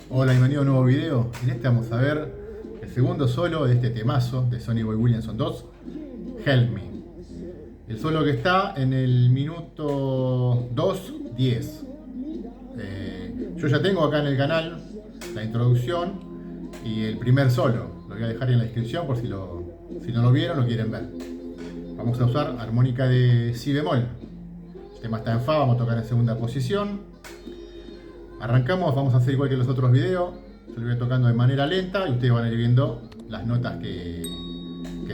Hola, bienvenido a un nuevo video. En este vamos a ver el segundo solo de este temazo de Sonny Boy Williamson 2, Help Me. El solo que está en el minuto 2:10. Yo ya tengo acá en el canal la introducción y el primer solo. Lo voy a dejar en la descripción por si no lo vieron o lo quieren ver. Vamos a usar armónica de si bemol. El tema está en fa, vamos a tocar en segunda posición. Arrancamos, vamos a hacer igual que los otros videos. Yo lo voy tocando de manera lenta y ustedes van a ir viendo las notas que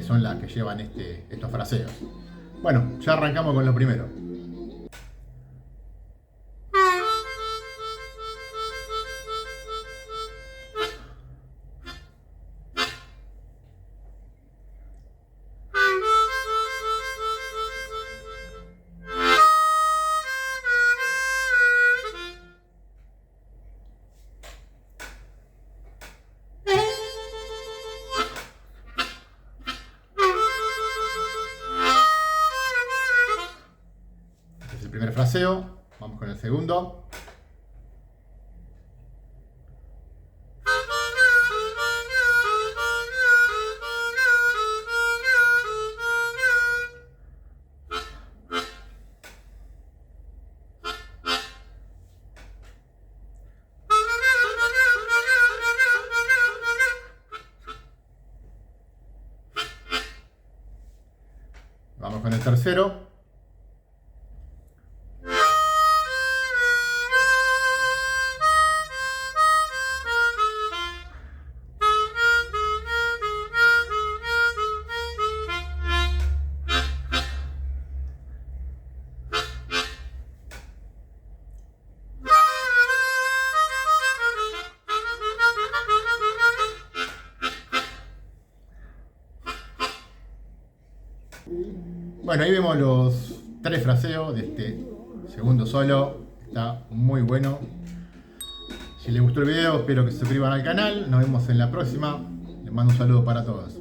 son las que llevan estos fraseos. Bueno, ya arrancamos con lo primero. Este es el primer fraseo. Vamos con el segundo. Vamos con el tercero. Bueno, ahí vemos los tres fraseos de este segundo solo. Está muy bueno. Si les gustó el video, espero que se suscriban al canal. Nos vemos en la próxima. Les mando un saludo para todos.